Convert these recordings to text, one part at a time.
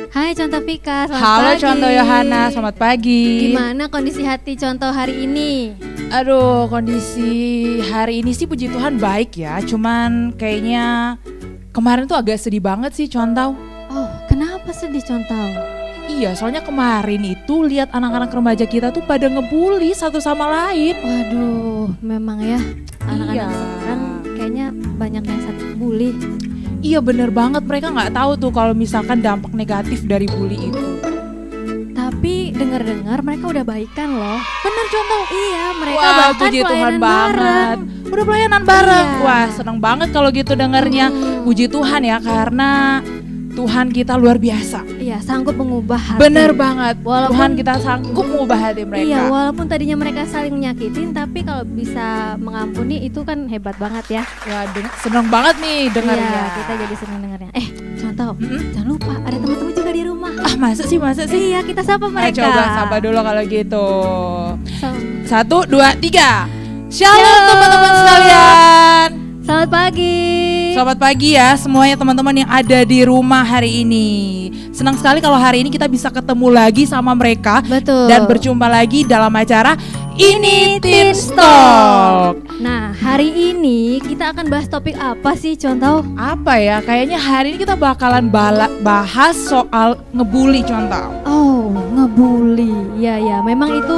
Hai Contoh Vika, selamat Halo pagi. Contoh Yohana, selamat pagi. Gimana kondisi hati Contoh hari ini? Aduh, kondisi hari ini sih puji Tuhan baik ya. Cuman kayaknya kemarin tuh agak sedih banget sih Contoh. Oh, kenapa sedih Contoh? Iya, soalnya kemarin itu lihat anak-anak remaja kita tuh pada ngebully satu sama lain. Waduh, memang ya anak-anak Iya. sekarang kayaknya banyak yang bully. Iya bener banget, mereka nggak tahu tuh kalau misalkan dampak negatif dari bully itu. Tapi dengar-dengar mereka udah baikan loh. Bener Contoh. Iya, mereka Wah, bahkan puji Tuhan pelayanan banget. bareng. Udah pelayanan bareng. Iya. Wah, seneng banget kalau gitu dengernya. Puji Tuhan ya, karena Tuhan kita luar biasa. Iya, sanggup mengubah hati. Bener banget. Walaupun- Tuhan kita sanggup mengubah hati mereka. Iya, walaupun tadinya mereka saling menyakitin, tapi kalau bisa mengampuni itu kan hebat banget ya. Wah, seneng banget nih dengarnya. Iya, kita jadi senang dengarnya. Contoh, Mm-mm. jangan lupa ada teman-teman juga di rumah. Ah, masa sih? Iya, kita sapa mereka. Coba sapa dulu kalau gitu. So- 1, 2, 3. Shalom Shalom. teman-teman sekalian. Selamat pagi. Selamat pagi ya semuanya teman-teman yang ada di rumah hari ini. Senang sekali kalau hari ini kita bisa ketemu lagi sama mereka. Betul. Dan berjumpa lagi dalam acara Ini Teens Talk. Nah, hari ini kita akan bahas topik apa sih, Contoh? Apa ya? Kayaknya hari ini kita bakalan bahas soal ngebully Contoh. Oh, ngebully. Ya, memang itu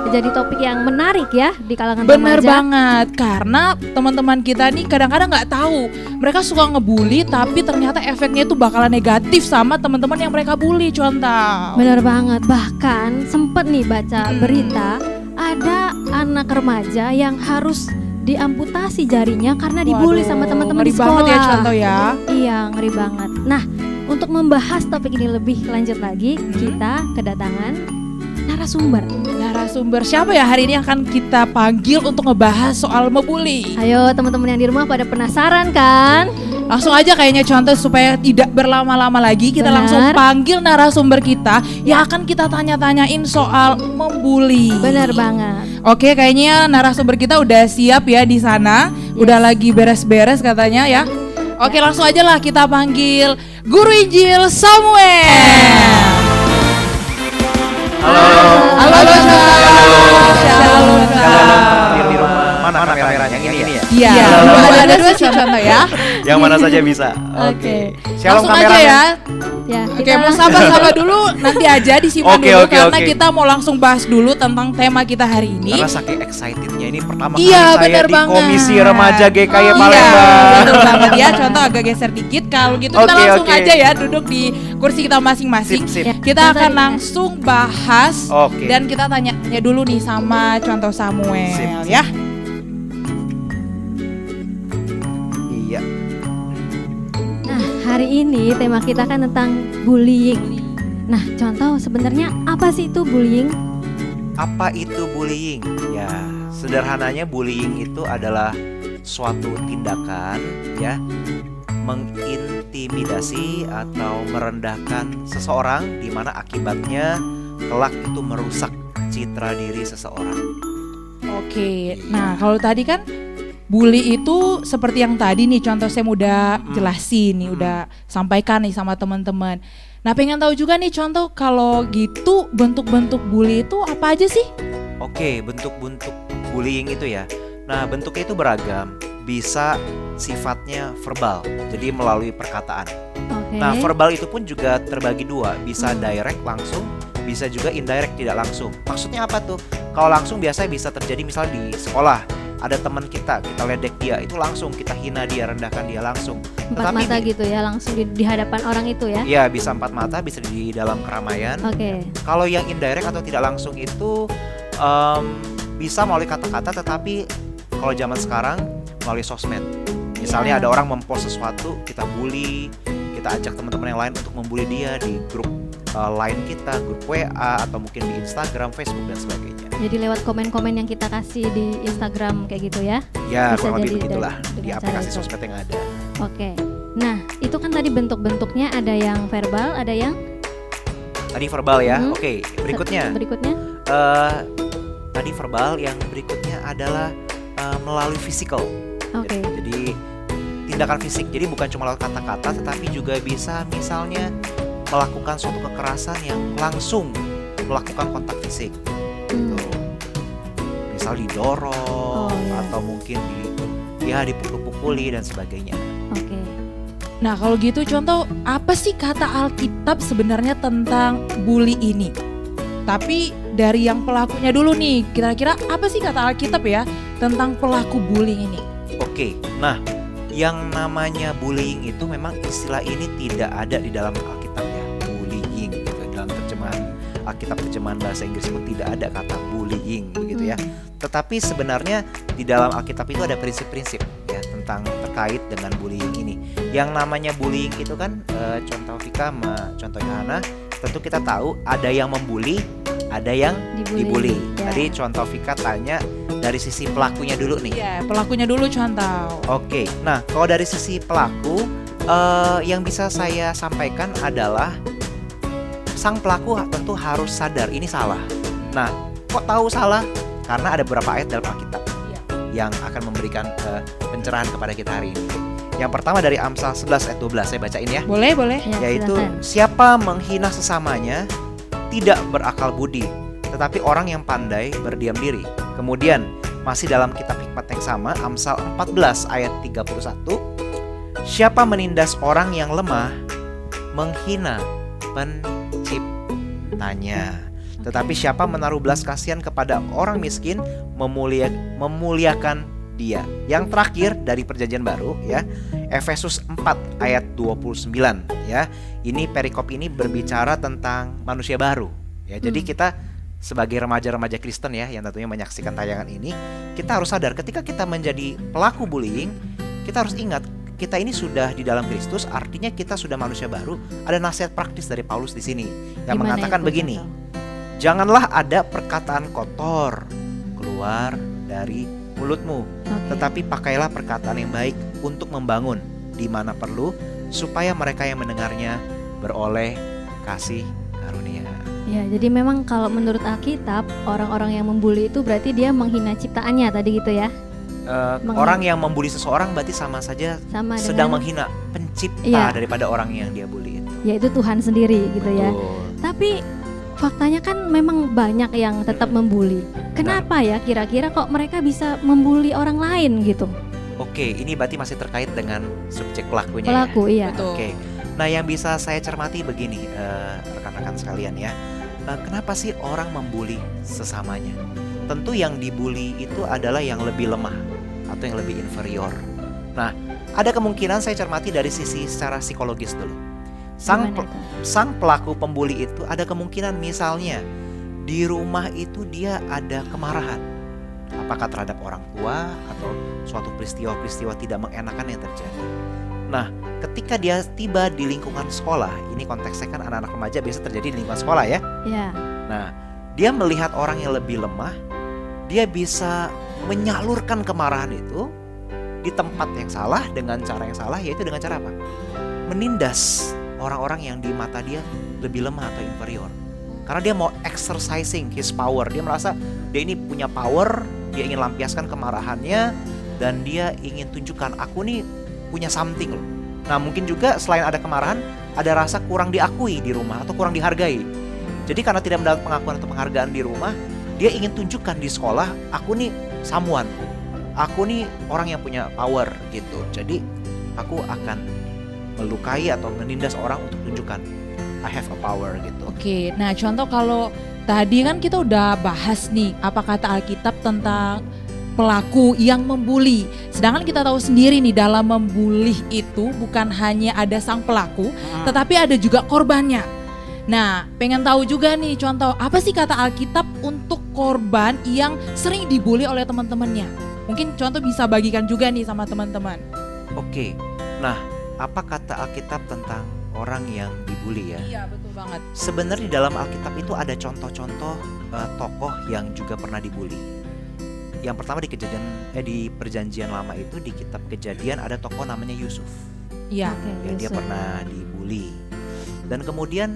jadi topik yang menarik ya di kalangan Bener remaja. banget, karena teman-teman kita nih kadang-kadang nggak tahu mereka suka ngebully, tapi ternyata efeknya itu bakalan negatif sama teman-teman yang mereka bully Contoh. Bener banget. Bahkan sempet nih baca berita ada anak remaja yang harus diamputasi jarinya karena dibully Waduh, sama teman-teman ngeri di sekolah. banget ya Contoh ya. Iya, ngeri banget. Nah, untuk membahas topik ini lebih lanjut lagi, kita kedatangan narasumber. Siapa ya hari ini akan kita panggil untuk ngebahas soal ngebully? Ayo teman-teman yang di rumah pada penasaran kan? Langsung aja kayaknya Contoh supaya tidak berlama-lama lagi kita Benar. langsung panggil narasumber kita yang akan kita tanya-tanyain soal membully. Benar banget. Oke, kayaknya narasumber kita udah siap ya di sana, udah lagi beres-beres katanya ya. Oke, langsung aja lah kita panggil Guru Injil Samuel. Halo, Shalom. Di rumah. Mana kamera yang ini ya? Iya, ada dua sih Contoh ya. Yang mana saja bisa. Oke. Shalom Langsung aja kameranya. ya. Ya, Oke, mau sabar dulu, nanti aja disimpan Oke, dulu oke, karena oke. kita mau langsung bahas dulu tentang tema kita hari ini. Karena saking excitednya ini pertama Iya, kali saya bener di banget. Komisi Remaja GKY Iya, Palembang. betul banget ya. Contoh agak geser dikit. Kalau gitu kita Oke, langsung oke. aja ya duduk di kursi kita masing-masing. Sip, sip. Ya. Kita Contoh akan di- langsung bahas Oke. dan kita tanya dulu nih sama Contoh Samuel Sip. ya. Iya. Nah, hari ini tema kita kan tentang bullying. Nah, Contoh sebenarnya apa sih itu bullying? Apa itu bullying? Ya, sederhananya bullying itu adalah suatu tindakan ya mengintimidasi atau merendahkan seseorang di mana akibatnya kelak itu merusak citra diri seseorang. Oke. Nah, kalau tadi kan bully itu seperti yang tadi nih contoh saya udah jelasin nih, udah sampaikan nih sama teman-teman. Nah, pengen tahu juga nih contoh kalau gitu bentuk-bentuk bully itu apa aja sih? Oke, bentuk-bentuk bullying itu ya. Nah, bentuknya itu beragam. Bisa sifatnya verbal, jadi melalui perkataan. Oke. Nah, verbal itu pun juga terbagi dua, bisa direct langsung, bisa juga indirect tidak langsung. Maksudnya apa tuh? Kalau langsung biasanya bisa terjadi misalnya di sekolah, ada teman kita ledek dia, itu langsung kita hina dia, rendahkan dia langsung. Empat mata gitu ya, langsung di hadapan orang itu ya. Iya, bisa empat mata, bisa di dalam keramaian. Oke. Kalau yang indirect atau tidak langsung itu bisa melalui kata-kata, tetapi kalau zaman sekarang melalui sosmed. Misalnya Ya. ada orang mempost sesuatu, kita bully, kita ajak teman-teman yang lain untuk membuli dia di grup line kita, grup WA atau mungkin di Instagram, Facebook dan sebagainya. Jadi lewat komen-komen yang kita kasih di Instagram kayak gitu ya. Ya, Bisa kurang lebih jadi begitulah dengan di cara aplikasi itu. sosmed yang ada. Oke. Nah, itu kan tadi bentuk-bentuknya ada yang verbal, ada yang Tadi verbal ya. Mhm. Oke, berikutnya. berikutnya. Tadi verbal, yang berikutnya adalah melalui physical. Oke. Jadi tindakan fisik. Jadi bukan cuma lewat kata-kata, tetapi juga bisa misalnya melakukan suatu kekerasan yang langsung melakukan kontak fisik. Hmm. Gitu. Misal didorong iya. atau mungkin dipukul-pukuli dan sebagainya. Oke. Nah kalau gitu contoh apa sih kata Alkitab sebenarnya tentang bully ini? Tapi dari yang pelakunya dulu nih, kira-kira apa sih kata Alkitab ya tentang pelaku bullying ini? Oke, nah yang namanya bullying itu memang istilah ini tidak ada di dalam Alkitab ya, bullying gitu. Dalam terjemahan Alkitab terjemahan bahasa Inggris pun tidak ada kata bullying begitu ya. Tetapi sebenarnya di dalam Alkitab itu ada prinsip-prinsip ya tentang terkait dengan bullying ini. Yang namanya bullying itu kan contoh Vika sama contoh Yohana, tentu kita tahu ada yang membuli, ada yang dibully. Ya. Tadi contoh Vika tanya dari sisi pelakunya dulu nih. Iya, pelakunya dulu contoh. Oke, nah kalau dari sisi pelaku yang bisa saya sampaikan adalah sang pelaku tentu harus sadar ini salah. Nah, kok tahu salah? Karena ada beberapa ayat dalam Alkitab yang akan memberikan pencerahan kepada kita hari ini. Yang pertama dari Amsal 11 ayat 12, saya bacain ya. Boleh. Ya, Yaitu silakan. siapa menghina sesamanya tidak berakal budi, tetapi orang yang pandai berdiam diri. Kemudian masih dalam kitab hikmat yang sama, Amsal 14 ayat 31, siapa menindas orang yang lemah menghina penciptanya, tetapi siapa menaruh belas kasihan kepada orang miskin memuliakan dia. Yang terakhir dari Perjanjian Baru ya, Efesus 4 ayat 29 ya. Ini perikop ini berbicara tentang manusia baru ya. Jadi kita sebagai remaja-remaja Kristen ya yang tentunya menyaksikan tayangan ini, kita harus sadar ketika kita menjadi pelaku bullying, kita harus ingat kita ini sudah di dalam Kristus, artinya kita sudah manusia baru. Ada nasihat praktis dari Paulus di sini yang Gimana mengatakan itu, begini. contoh? Janganlah ada perkataan kotor keluar dari mulutmu, Oke. tetapi pakailah perkataan yang baik untuk membangun di mana perlu, supaya mereka yang mendengarnya beroleh kasih karunia. Ya, jadi memang kalau menurut Alkitab, orang-orang yang membuli itu berarti dia menghina ciptaannya tadi gitu ya. Orang yang membuli seseorang berarti sama saja Sama sedang dengan menghina pencipta Iya. daripada orang yang dia bully itu. yaitu Tuhan sendiri gitu ya. Betul. Tapi faktanya kan memang banyak yang tetap membuli. Kenapa ya kira-kira kok mereka bisa membuli orang lain gitu? Oke, ini berarti masih terkait dengan subjek pelakunya ya. Pelaku, iya. Betul. Oke, nah yang bisa saya cermati begini, rekan-rekan sekalian ya, kenapa sih orang membuli sesamanya? Tentu yang dibully itu adalah yang lebih lemah atau yang lebih inferior. Nah, ada kemungkinan saya cermati dari sisi secara psikologis dulu. Gimana itu? Sang pelaku pembuli itu ada kemungkinan misalnya di rumah itu dia ada kemarahan, apakah terhadap orang tua atau suatu peristiwa-peristiwa tidak mengenakan yang terjadi. Nah, ketika dia tiba di lingkungan sekolah, ini konteksnya kan anak-anak remaja biasa terjadi di lingkungan sekolah ya. Ya. Nah, dia melihat orang yang lebih lemah, dia bisa menyalurkan kemarahan itu di tempat yang salah dengan cara yang salah, yaitu dengan cara apa? Menindas orang-orang yang di mata dia lebih lemah atau inferior. Karena dia mau exercising his power. Dia merasa dia ini punya power, dia ingin lampiaskan kemarahannya, dan dia ingin tunjukkan aku nih punya something loh. Nah mungkin juga selain ada kemarahan, ada rasa kurang diakui di rumah atau kurang dihargai. Jadi karena tidak mendapat pengakuan atau penghargaan di rumah, dia ingin tunjukkan di sekolah, aku nih someone, aku nih orang yang punya power gitu. Jadi aku akan melukai atau menindas orang untuk tunjukkan I have a power gitu. Oke, nah contoh kalau tadi kan kita udah bahas nih apa kata Alkitab tentang pelaku yang membuli. Sedangkan kita tahu sendiri nih dalam membuli itu bukan hanya ada sang pelaku, tetapi ada juga korbannya. Nah, pengen tahu juga nih contoh apa sih kata Alkitab untuk korban yang sering dibully oleh teman-temannya. Mungkin contoh bisa bagikan juga nih sama teman-teman. Oke, nah apa kata Alkitab tentang orang yang dibully ya? Iya, betul banget. Sebenarnya di dalam Alkitab itu ada contoh-contoh tokoh yang juga pernah dibully. Yang pertama di Perjanjian Lama itu di kitab Kejadian ada tokoh namanya Yusuf. Iya. Oke, Ya, dia Yusuf. pernah dibully. Dan kemudian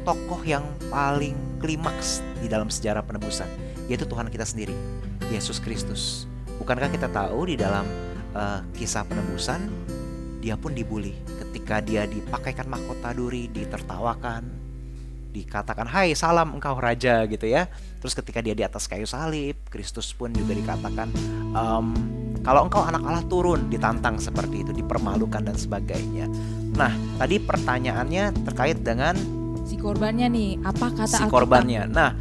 tokoh yang paling klimaks di dalam sejarah penebusan yaitu Tuhan kita sendiri, Yesus Kristus. Bukankah kita tahu di dalam kisah penebusan dia pun dibully ketika ketika dia dipakaikan mahkota duri, ditertawakan, dikatakan, "Hai, salam engkau raja," gitu ya. Terus ketika dia di atas kayu salib, Kristus pun juga dikatakan, "Kalau engkau anak Allah, turun," ditantang seperti itu, dipermalukan dan sebagainya. Nah, tadi pertanyaannya terkait dengan Si korbannya nih, apa kata si Alkitab? korbannya. Nah,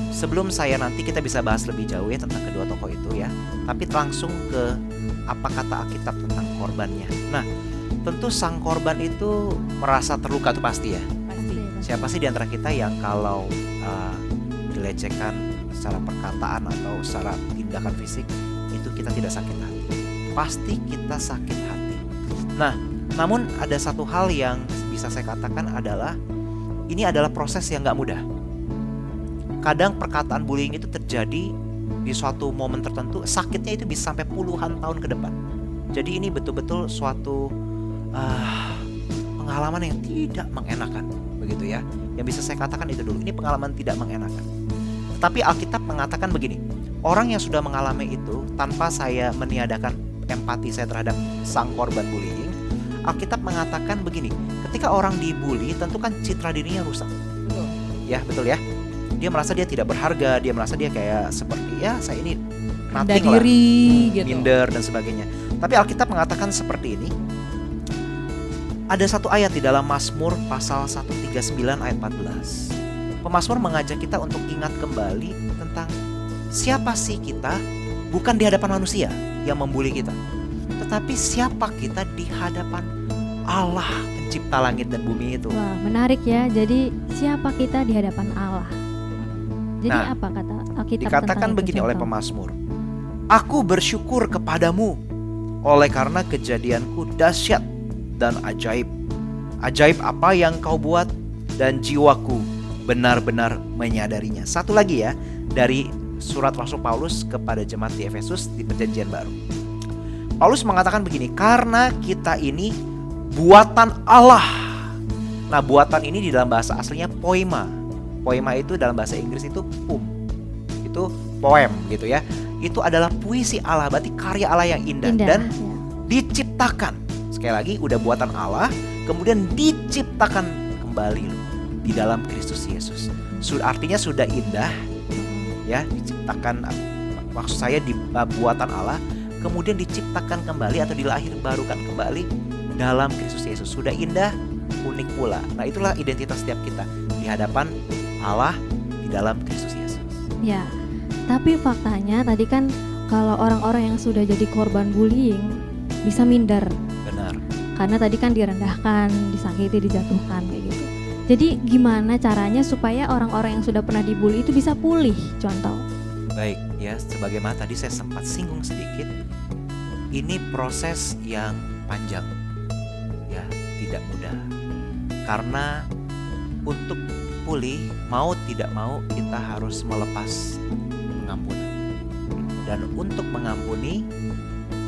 sebelum saya nanti kita bisa bahas lebih jauh ya tentang kedua tokoh itu ya, tapi langsung ke apa kata Alkitab tentang korbannya. Nah, tentu sang korban itu merasa terluka tuh pasti ya. Pasti. Siapa sih di antara kita yang kalau dilecehkan secara perkataan atau secara tindakan fisik itu kita tidak sakit hati? Pasti kita sakit hati. Nah, namun ada satu hal yang bisa saya katakan adalah ini adalah proses yang gak mudah. Kadang perkataan bullying itu terjadi di suatu momen tertentu, sakitnya itu bisa sampai puluhan tahun ke depan. Jadi ini betul-betul suatu pengalaman yang tidak mengenakan, begitu ya. Yang bisa saya katakan itu dulu, ini pengalaman tidak mengenakan. Tetapi Alkitab mengatakan begini, orang yang sudah mengalami itu, tanpa saya meniadakan empati saya terhadap sang korban bullying, Alkitab mengatakan begini, ketika orang dibully tentu kan citra dirinya rusak. Betul. Ya, betul ya. Dia merasa dia tidak berharga, dia merasa dia kayak seperti ya saya ini Rendah nothing lah, diri gitu. minder dan sebagainya. Tapi Alkitab mengatakan seperti ini. Ada satu ayat di dalam Mazmur pasal 139 ayat 14. Pemazmur mengajak kita untuk ingat kembali tentang siapa sih kita, bukan di hadapan manusia yang membuli kita, tetapi siapa kita di hadapan Allah pencipta langit dan bumi itu. Wah, menarik ya. Jadi siapa kita di hadapan Allah? Jadi Nah, apa kata Alkitab Dikatakan tentang itu, begini oleh contoh? pemazmur, "Aku bersyukur kepadamu oleh karena kejadianku dahsyat dan ajaib. Ajaib apa yang kau buat dan jiwaku benar-benar menyadarinya." Satu lagi ya, dari surat Rasul Paulus kepada jemaat di Efesus di Perjanjian Baru. Paulus mengatakan begini, karena kita ini buatan Allah. Nah, buatan ini di dalam bahasa aslinya poema. Poema itu dalam bahasa Inggris itu poem. Itu poem gitu ya. Itu adalah puisi Allah, berarti karya Allah yang indah. Dan ya. diciptakan. Sekali lagi, udah buatan Allah, kemudian diciptakan kembali loh di dalam Kristus Yesus. Artinya sudah indah ya, diciptakan, maksud saya di buatan Allah, kemudian diciptakan kembali atau dilahirbarukan kembali dalam Kristus Yesus. Sudah indah, unik pula. Nah, itulah identitas setiap kita di hadapan Allah di dalam Kristus Yesus. Ya, tapi faktanya tadi kan kalau orang-orang yang sudah jadi korban bullying bisa minder. Benar. Karena tadi kan direndahkan, disakiti, dijatuhkan kayak gitu. Jadi gimana caranya supaya orang-orang yang sudah pernah dibully itu bisa pulih? Contoh. Baik ya, sebagaimana tadi saya sempat singgung sedikit, ini proses yang panjang ya, tidak mudah. Karena untuk pulih, mau tidak mau kita harus melepas pengampunan. Dan untuk mengampuni,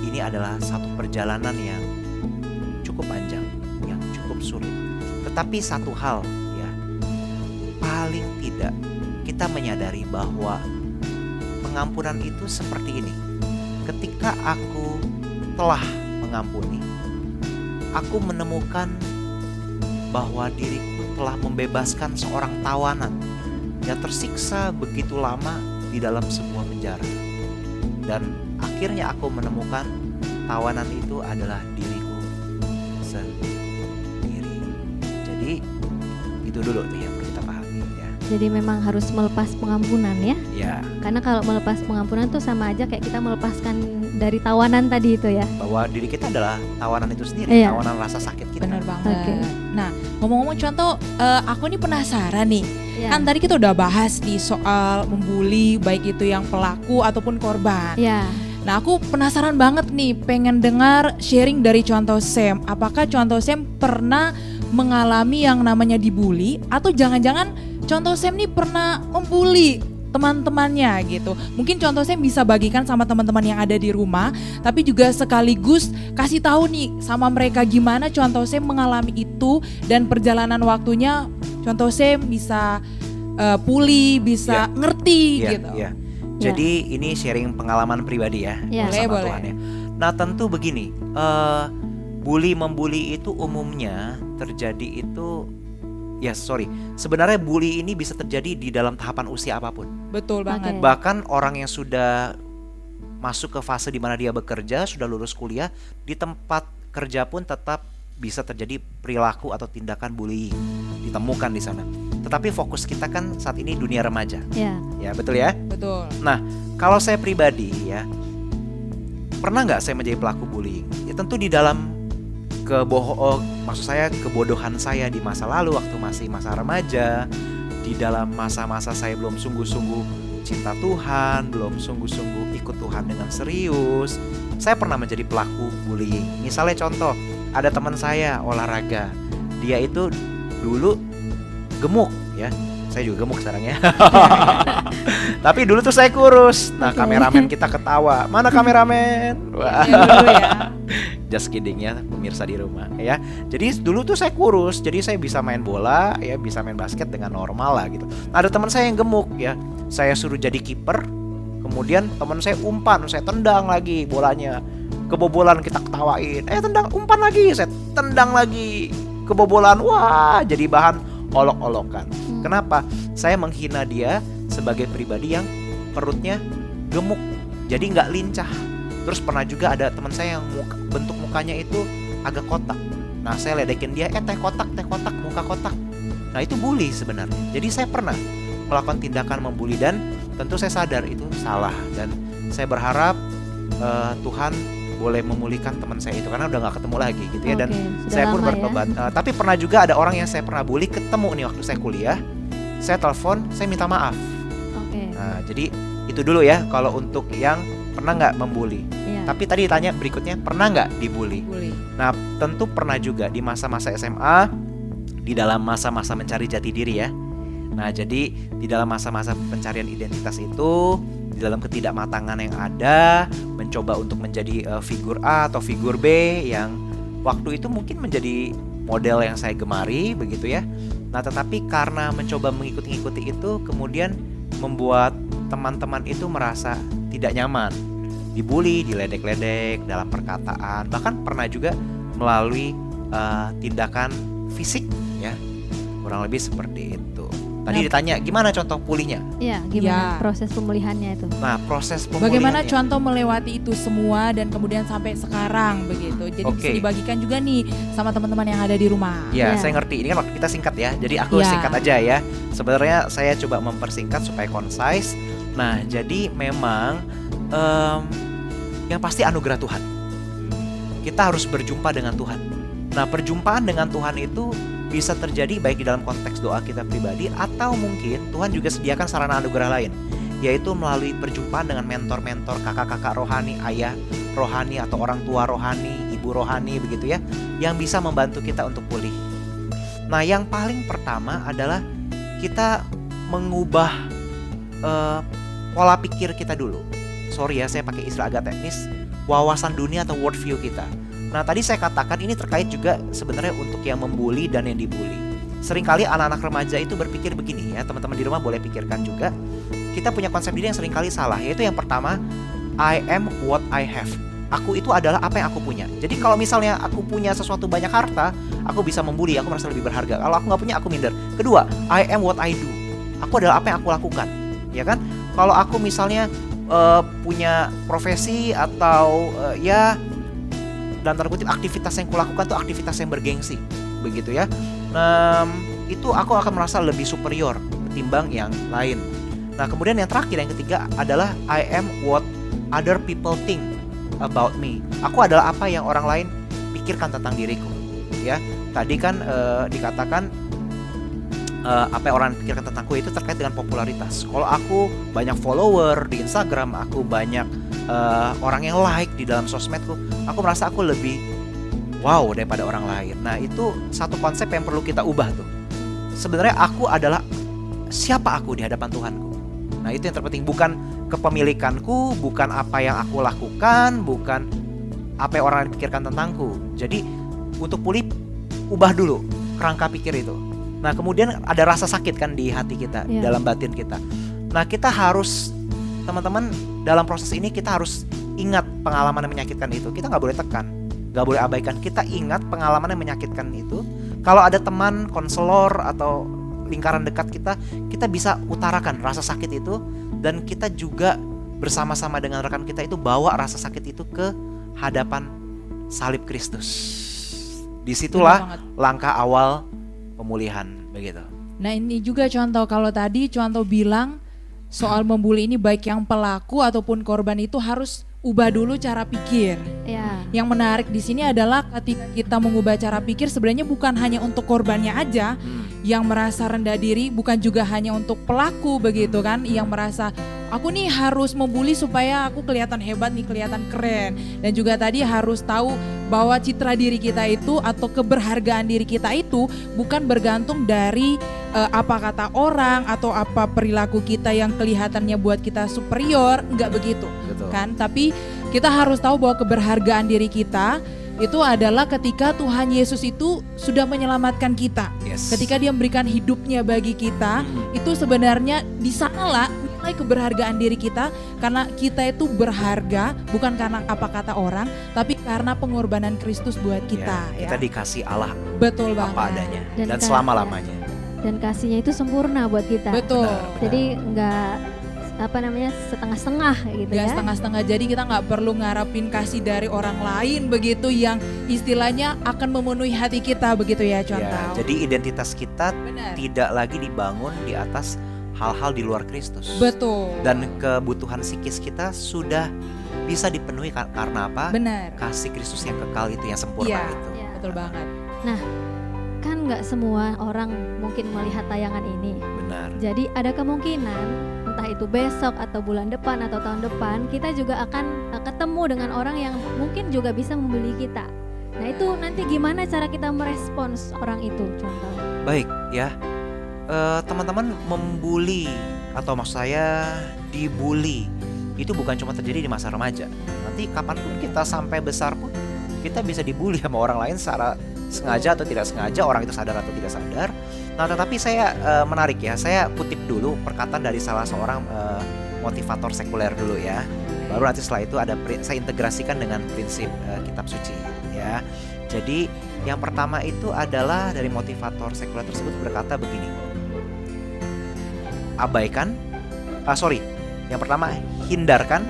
ini adalah satu perjalanan yang cukup panjang, yang cukup sulit. Tetapi satu hal ya, paling tidak kita menyadari bahwa pengampunan itu seperti ini. Ketika aku telah mengampuni, aku menemukan bahwa diriku telah membebaskan seorang tawanan yang tersiksa begitu lama di dalam sebuah penjara. Dan akhirnya aku menemukan tawanan itu adalah diriku sendiri. Jadi itu dulu nih yang perlu kita pahami ya. Jadi memang harus melepas pengampunan ya. Ya, Karena kalau melepas pengampunan tuh sama aja kayak kita melepaskan dari tawanan tadi itu ya. bahwa diri kita adalah tawanan itu sendiri, Iya. tawanan rasa sakit kita. Bener banget. Oke. Nah, ngomong-ngomong contoh, aku nih penasaran nih. Ya. Kan tadi kita udah bahas nih soal membuli, baik itu yang pelaku ataupun korban. Ya. Nah, aku penasaran banget nih, pengen dengar sharing dari Contoh Sam. Apakah Contoh Sam pernah mengalami yang namanya dibully, atau jangan-jangan Contoh Sam nih pernah membuli teman-temannya gitu. Mungkin Contoh Sam bisa bagikan sama teman-teman yang ada di rumah, tapi juga sekaligus kasih tahu nih sama mereka gimana Contoh Sam mengalami itu, dan perjalanan waktunya Contoh Sam bisa pulih, bisa ngerti Iya, gitu. iya. Jadi ini sharing pengalaman pribadi ya, Ya. Boleh, bersama boleh. Tuhan ya. Nah, tentu begini, bully membuli itu umumnya terjadi itu sebenarnya bully ini bisa terjadi di dalam tahapan usia apapun. Betul banget. Oke. Bahkan orang yang sudah masuk ke fase di mana dia bekerja, sudah lulus kuliah, di tempat kerja pun tetap bisa terjadi perilaku atau tindakan bullying ditemukan di sana. Tetapi fokus kita kan saat ini dunia remaja. Ya. Ya, betul ya? Betul. Nah, kalau saya pribadi ya, pernah nggak saya menjadi pelaku bullying? Ya tentu di dalam kebodohan saya di masa lalu waktu masih masa remaja, di dalam masa-masa saya belum sungguh-sungguh cinta Tuhan, belum sungguh-sungguh ikut Tuhan dengan serius, saya pernah menjadi pelaku bullying. Misalnya contoh, ada teman saya olahraga, dia itu dulu gemuk ya. Saya juga gemuk sekarang ya. Tapi dulu tuh saya kurus. Nah, Oke. kameramen kita ketawa. Mana kameramen? Wah. Yang dulu ya. Just kidding ya, pemirsa di rumah ya. Jadi dulu tuh saya kurus, jadi saya bisa main bola ya, bisa main basket dengan normal lah gitu. Ada teman saya yang gemuk ya, saya suruh jadi kiper, kemudian teman saya umpan, saya tendang lagi bolanya, kebobolan kita ketawain, umpan lagi, saya tendang lagi, kebobolan, wah jadi bahan olok-olokan. Kenapa? Saya menghina dia sebagai pribadi yang perutnya gemuk, jadi nggak lincah. Terus pernah juga ada teman saya yang bentuk mukanya itu agak kotak. Nah, saya ledekin dia, teh kotak, muka kotak. Nah, itu bully sebenarnya. Jadi saya pernah melakukan tindakan membuli dan tentu saya sadar itu salah. Dan saya berharap Tuhan boleh memulihkan teman saya itu karena udah nggak ketemu lagi gitu ya. Dan Oke, sudah saya pun lama ya. bertobat. Tapi pernah juga ada orang yang saya pernah bully ketemu nih waktu saya kuliah. Saya telepon, saya minta maaf. Oke. Nah, jadi itu dulu ya kalau untuk yang pernah nggak membuli. Iya. Tapi tadi ditanya berikutnya, pernah nggak dibully? Bully. Nah, tentu pernah juga di masa-masa SMA, di dalam masa-masa mencari jati diri ya. Nah, jadi di dalam masa-masa pencarian identitas itu, di dalam ketidakmatangan yang ada, mencoba untuk menjadi figur A atau figur B yang waktu itu mungkin menjadi model yang saya gemari, begitu ya. Nah, tetapi karena mencoba mengikuti itu, kemudian membuat teman-teman itu merasa tidak nyaman, dibully, diledek-ledek dalam perkataan, bahkan pernah juga melalui tindakan fisik ya, kurang lebih seperti itu. Tadi Nah, ditanya gimana contoh pulihnya. Iya, gimana Ya. proses pemulihannya itu? Nah, proses pemulihannya. Bagaimana contoh melewati itu semua dan kemudian sampai sekarang begitu. Jadi bisa Oke. dibagikan juga nih sama teman-teman yang ada di rumah. Ya, Ya. saya ngerti. Ini kan waktu kita singkat ya. Jadi aku Ya. singkat aja ya. Sebenarnya saya coba mempersingkat supaya concise. Nah, jadi memang yang pasti anugerah Tuhan. Kita harus berjumpa dengan Tuhan. Nah, perjumpaan dengan Tuhan itu bisa terjadi baik di dalam konteks doa kita pribadi atau mungkin Tuhan juga sediakan sarana anugerah lain, yaitu melalui perjumpaan dengan mentor-mentor, kakak-kakak rohani, ayah rohani atau orang tua rohani, ibu rohani begitu ya, yang bisa membantu kita untuk pulih. Nah, yang paling pertama adalah kita mengubah pola pikir kita dulu. Sorry ya, saya pakai istilah agak teknis, wawasan dunia atau worldview kita. Nah, tadi saya katakan ini terkait juga sebenarnya untuk yang membuli dan yang dibully. Seringkali anak-anak remaja itu berpikir begini ya, teman-teman di rumah boleh pikirkan juga. Kita punya konsep diri yang seringkali salah, yaitu yang pertama, I am what I have. Aku itu adalah apa yang aku punya. Jadi kalau misalnya aku punya sesuatu banyak harta, aku bisa membuli, aku merasa lebih berharga. Kalau aku nggak punya, aku minder. Kedua, I am what I do. Aku adalah apa yang aku lakukan, ya kan? Kalau aku misalnya punya profesi atau ya dalam tanda kutip aktivitas yang kulakukan tuh aktivitas yang bergengsi, begitu ya. Itu aku akan merasa lebih superior ketimbang yang lain. Nah, kemudian yang terakhir, yang ketiga adalah I am what other people think about me. Aku adalah apa yang orang lain pikirkan tentang diriku. Ya, tadi kan dikatakan apa yang orang pikirkan tentangku itu terkait dengan popularitas. Kalau aku banyak follower di Instagram, aku banyak orang yang like di dalam sosmedku, aku merasa aku lebih wow daripada orang lain. Nah, itu satu konsep yang perlu kita ubah tuh. Sebenarnya aku adalah siapa aku di hadapan Tuhanku. Nah, itu yang terpenting, bukan kepemilikanku, bukan apa yang aku lakukan, bukan apa yang orang lain pikirkan tentangku. Jadi untuk pulih, ubah dulu kerangka pikir itu. Nah, kemudian ada rasa sakit kan di hati kita, Iya. dalam batin kita. Nah, kita harus, teman-teman, dalam proses ini kita harus ingat pengalaman yang menyakitkan itu. Kita nggak boleh tekan. Gak boleh abaikan. Kita ingat pengalaman yang menyakitkan itu. Kalau ada teman, konselor atau lingkaran dekat kita, kita bisa utarakan rasa sakit itu, dan kita juga bersama-sama dengan rekan kita itu bawa rasa sakit itu ke hadapan salib Kristus. Disitulah langkah awal pemulihan, begitu. Nah ini juga contoh, kalau tadi contoh bilang soal membuli ini baik yang pelaku ataupun korban itu harus ubah dulu cara pikir. Ya. Yang menarik di sini adalah ketika kita mengubah cara pikir, sebenarnya bukan hanya untuk korbannya aja yang merasa rendah diri, bukan juga hanya untuk pelaku begitu kan, yang merasa aku nih harus membuli supaya aku kelihatan hebat nih, kelihatan keren. Dan juga tadi harus tahu bahwa citra diri kita itu atau keberhargaan diri kita itu bukan bergantung dari apa kata orang atau apa perilaku kita yang kelihatannya buat kita superior, enggak begitu. Betul. Kan? Tapi kita harus tahu bahwa keberhargaan diri kita itu adalah ketika Tuhan Yesus itu sudah menyelamatkan kita. Yes. Ketika dia memberikan hidupnya bagi kita, itu sebenarnya di sanalah nilai keberhargaan diri kita, karena kita itu berharga bukan karena apa kata orang, tapi karena pengorbanan Kristus buat kita. Kita dikasih Allah Betul apa banget. adanya Dan dan selama-lamanya. Dan kasihnya itu sempurna buat kita. Betul. Jadi nggak setengah-setengah kayak gitu Ya ya. setengah-setengah, jadi kita nggak perlu ngarapin kasih dari orang lain begitu yang istilahnya akan memenuhi hati kita begitu ya, Ya, contoh. jadi identitas kita Benar. tidak lagi dibangun di atas hal-hal di luar Kristus. Betul. Dan kebutuhan psikis kita sudah bisa dipenuhi karena apa? Benar. Kasih Kristus yang kekal itu, yang sempurna Iya. itu. Ya. Betul banget. Kan nggak semua orang mungkin melihat tayangan ini. Benar. Jadi ada kemungkinan entah itu besok atau bulan depan atau tahun depan kita juga akan ketemu dengan orang yang mungkin juga bisa membeli kita. Nah itu nanti gimana cara kita merespons orang itu, contoh. Baik ya. Teman-teman, membuli atau maksud saya dibully itu bukan cuma terjadi di masa remaja. Nanti kapanpun kita sampai besar pun kita bisa dibully sama orang lain secara sengaja atau tidak sengaja, orang itu sadar atau tidak sadar. Nah, tetapi saya menarik ya, saya kutip dulu perkataan dari salah seorang motivator sekuler dulu ya. Baru nanti setelah itu saya integrasikan dengan prinsip kitab suci ya. Jadi yang pertama itu adalah dari motivator sekuler tersebut berkata begini. Yang pertama hindarkan,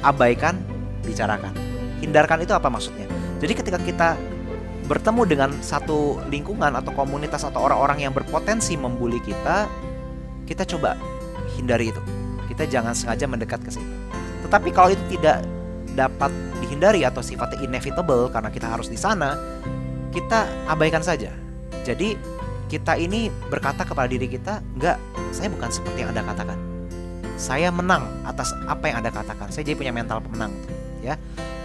abaikan, bicarakan. Hindarkan itu apa maksudnya? Jadi ketika kita bertemu dengan satu lingkungan atau komunitas atau orang-orang yang berpotensi membuli kita, kita coba hindari itu. Kita jangan sengaja mendekat ke situ. Tetapi kalau itu tidak dapat dihindari atau sifatnya inevitable karena kita harus di sana, kita abaikan saja. Jadi kita ini berkata kepada diri kita, enggak, saya bukan seperti yang Anda katakan. Saya menang atas apa yang Anda katakan. Saya jadi punya mental pemenang, ya.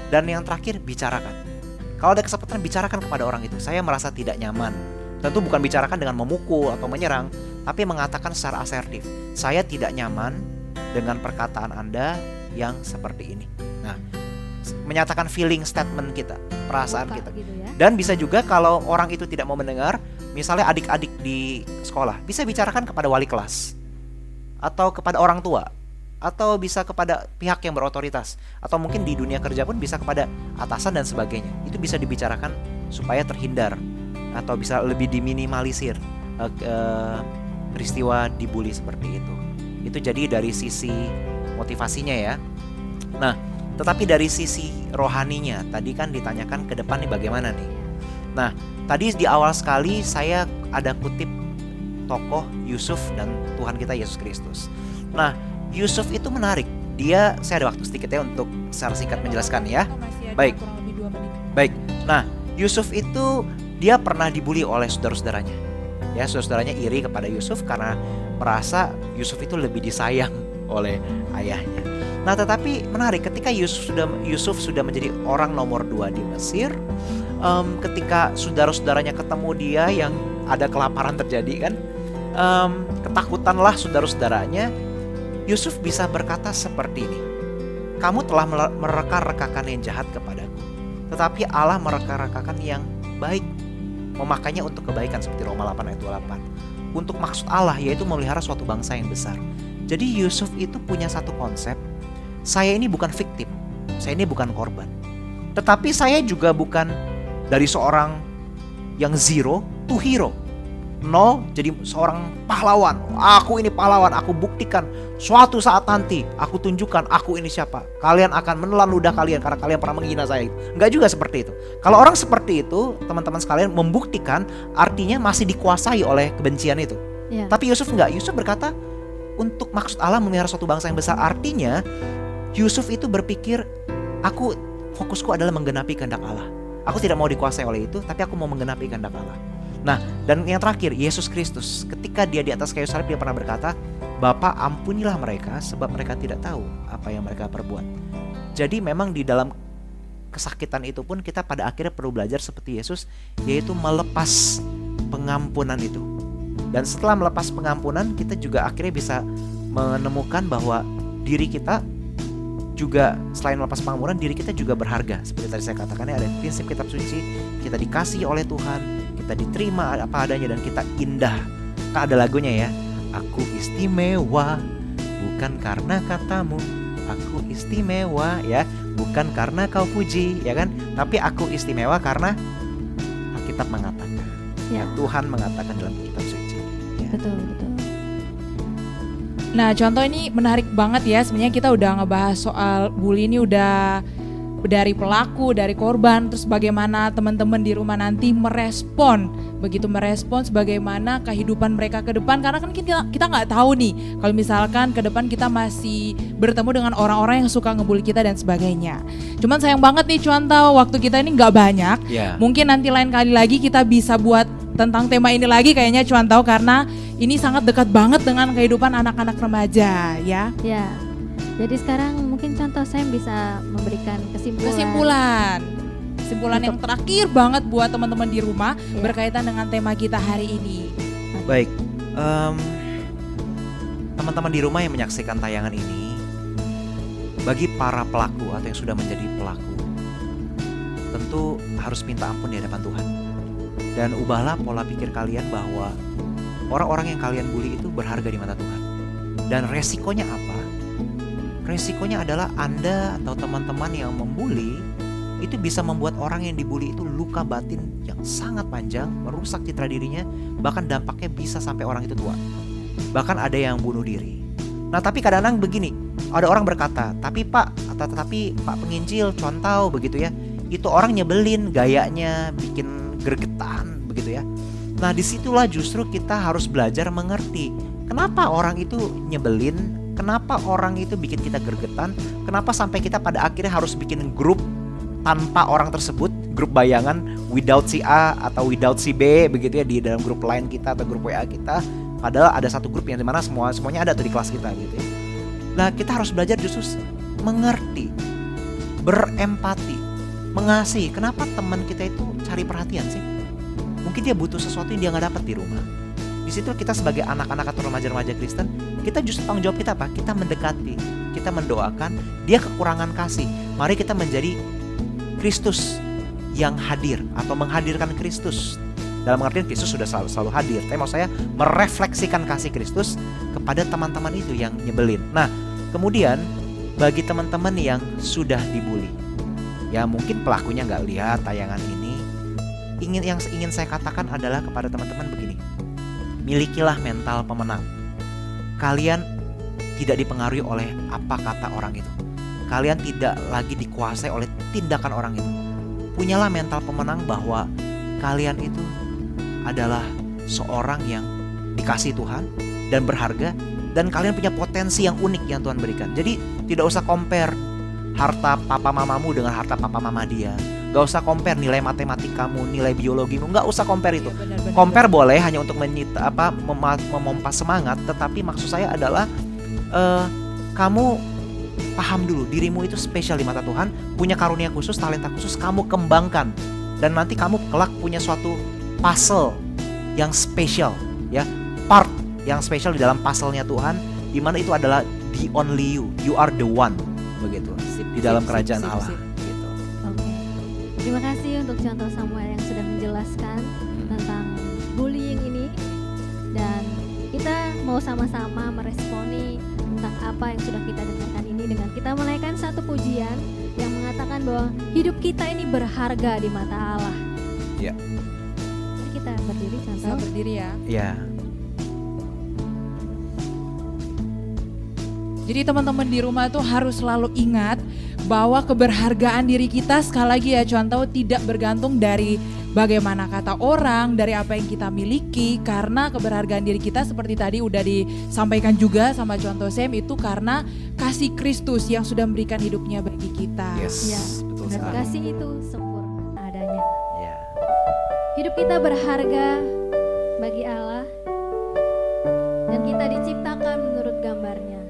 Dan yang terakhir, bicarakan. Kalau ada kesempatan, bicarakan kepada orang itu. Saya merasa tidak nyaman. Tentu bukan bicarakan dengan memukul atau menyerang, tapi mengatakan secara asertif. Saya tidak nyaman dengan perkataan Anda yang seperti ini. Nah, menyatakan feeling statement kita, perasaan kita. Gitu ya. Dan bisa juga kalau orang itu tidak mau mendengar, misalnya adik-adik di sekolah, bisa bicarakan kepada wali kelas atau kepada orang tua, atau bisa kepada pihak yang berotoritas, atau mungkin di dunia kerja pun bisa kepada atasan dan sebagainya. Itu bisa dibicarakan supaya terhindar atau bisa lebih diminimalisir peristiwa dibully seperti itu. Itu jadi dari sisi motivasinya ya. Nah, tetapi dari sisi rohaninya, tadi kan ditanyakan ke depan nih bagaimana nih. Nah, tadi di awal sekali saya ada kutip tokoh Yusuf dan Tuhan kita Yesus Kristus. Nah, Yusuf itu menarik. Saya ada waktu sedikit ya untuk secara singkat menjelaskan ya. Baik. Kurang lebih 2 menit. Baik. Nah, Yusuf itu dia pernah dibully oleh saudara-saudaranya. Ya, saudara-saudaranya iri kepada Yusuf karena merasa Yusuf itu lebih disayang oleh ayahnya. Nah, tetapi menarik ketika Yusuf sudah menjadi orang nomor 2 di Mesir, ketika saudara-saudaranya ketemu dia yang ada kelaparan terjadi kan, ketakutanlah saudara-saudaranya. Yusuf bisa berkata seperti ini, kamu telah mereka-rekakan yang jahat kepadaku, tetapi Allah mereka-rekakan yang baik, memakainya untuk kebaikan, seperti Roma 8 ayat 28. Untuk maksud Allah, yaitu memelihara suatu bangsa yang besar. Jadi Yusuf itu punya satu konsep, saya ini bukan victim, saya ini bukan korban, Tetapi saya juga bukan dari seorang yang zero to hero. Nol jadi seorang pahlawan. Aku ini pahlawan, aku buktikan suatu saat nanti aku tunjukkan aku ini siapa. Kalian akan menelan ludah kalian karena kalian pernah menghina saya. Enggak juga seperti itu. Kalau orang seperti itu, teman-teman sekalian, membuktikan artinya masih dikuasai oleh kebencian itu. Ya. Tapi Yusuf enggak. Yusuf berkata untuk maksud Allah memelihara suatu bangsa yang besar. Artinya Yusuf itu berpikir, fokusku adalah menggenapi kehendak Allah. Aku tidak mau dikuasai oleh itu, tapi aku mau menggenapi kehendak Allah. Nah, dan yang terakhir, Yesus Kristus, ketika dia di atas kayu salib, dia pernah berkata, Bapa, ampunilah mereka sebab mereka tidak tahu apa yang mereka perbuat. Jadi memang di dalam kesakitan itu pun kita pada akhirnya perlu belajar seperti Yesus, yaitu melepas pengampunan itu. Dan setelah melepas pengampunan, kita juga akhirnya bisa menemukan bahwa diri kita juga, selain melepas pengampunan, diri kita juga berharga. Seperti tadi saya katakan, ada prinsip kitab suci, kita dikasihi oleh Tuhan, kita diterima apa adanya, dan kita indah. Kan ada lagunya ya, aku istimewa bukan karena katamu, aku istimewa ya bukan karena kau puji, ya kan, tapi aku istimewa karena Alkitab mengatakan, Ya. Tuhan mengatakan dalam kitab suci ya. Betul. Nah, contoh ini menarik banget ya. Sebenarnya kita udah ngebahas soal bully ini, udah dari pelaku, dari korban, terus bagaimana teman-teman di rumah nanti merespon. Begitu merespon bagaimana kehidupan mereka ke depan, karena kan kita nggak tahu nih kalau misalkan ke depan kita masih bertemu dengan orang-orang yang suka ngebully kita dan sebagainya. Cuman sayang banget nih contoh, waktu kita ini nggak banyak. Ya. Mungkin nanti lain kali lagi kita bisa buat tentang tema ini lagi kayaknya cuan tahu, karena ini sangat dekat banget dengan kehidupan anak-anak remaja ya. Ya. Jadi sekarang mungkin contoh saya bisa memberikan Kesimpulan yang terakhir banget buat teman-teman di rumah Ya. berkaitan dengan tema kita hari ini. Baik, teman-teman di rumah yang menyaksikan tayangan ini, bagi para pelaku atau yang sudah menjadi pelaku, tentu harus minta ampun di hadapan Tuhan. Dan ubahlah pola pikir kalian bahwa orang-orang yang kalian bully itu berharga di mata Tuhan. Dan resikonya apa? Resikonya adalah Anda atau teman-teman yang membuli itu bisa membuat orang yang dibully itu luka batin yang sangat panjang, merusak citra dirinya, bahkan dampaknya bisa sampai orang itu tua. Bahkan ada yang bunuh diri. Nah, tapi kadang-kadang begini, ada orang berkata, tapi Pak penginjil, contoh begitu ya, itu orang nyebelin, gayanya bikin gregetan begitu ya. Nah, disitulah justru kita harus belajar mengerti kenapa orang itu nyebelin, kenapa orang itu bikin kita gregetan, kenapa sampai kita pada akhirnya harus bikin grup tanpa orang tersebut, grup bayangan without si A atau without si B begitu ya di dalam grup lain kita atau grup WA kita, padahal ada satu grup yang dimana semuanya ada tuh di kelas kita gitu ya. Nah, kita harus belajar justru mengerti, berempati, mengasihi. Kenapa teman kita itu cari perhatian sih? Mungkin dia butuh sesuatu yang dia nggak dapat di rumah. Di situ kita sebagai anak-anak atau remaja-remaja Kristen, kita justru tanggung jawab kita apa? Kita mendekati, kita mendoakan dia kekurangan kasih. Mari kita menjadi Kristus yang hadir atau menghadirkan Kristus. Dalam artian Kristus sudah selalu hadir. Tapi mau saya merefleksikan kasih Kristus kepada teman-teman itu yang nyebelin. Nah, kemudian bagi teman-teman yang sudah dibully, ya mungkin pelakunya nggak lihat tayangan ini. Yang ingin saya katakan adalah kepada teman-teman begini: milikilah mental pemenang. Kalian tidak dipengaruhi oleh apa kata orang itu. Kalian tidak lagi dikuasai oleh tindakan orang itu. Punyalah mental pemenang bahwa kalian itu adalah seorang yang dikasihi Tuhan dan berharga, dan kalian punya potensi yang unik yang Tuhan berikan. Jadi tidak usah compare harta papa mamamu dengan harta papa mama dia. Gak usah compare nilai matematikamu, nilai biologimu, gak usah compare itu. Compare boleh hanya untuk memompa semangat, tetapi maksud saya adalah kamu paham dulu dirimu itu spesial di mata Tuhan, punya karunia khusus, talenta khusus, kamu kembangkan, dan nanti kamu kelak punya suatu puzzle yang spesial, ya, part yang spesial di dalam puzzle-nya Tuhan, di mana itu adalah the only you are the one, begitu, di dalam kerajaan Allah. Gitu. Oke. Terima kasih untuk contoh Samuel yang sudah menjelaskan tentang bullying ini, dan kita mau sama-sama meresponi tentang apa yang sudah kita dengarkan ini dengan kita menaikkan satu pujian yang mengatakan menyatakan bahwa hidup kita ini berharga di mata Allah. Ya. Mari kita berdiri Bisa contoh. berdiri ya. Ya. Jadi teman-teman di rumah tuh harus selalu ingat bahwa keberhargaan diri kita sekali lagi ya contoh tidak bergantung dari bagaimana kata orang, dari apa yang kita miliki, karena keberhargaan diri kita seperti tadi udah disampaikan juga sama contoh Sam itu karena kasih Kristus yang sudah memberikan hidupnya bagi kita. Yes. Ya, Betul dan sekali. kasih itu sempurna adanya. Ya. Hidup kita berharga bagi Allah dan kita diciptakan menurut gambarnya.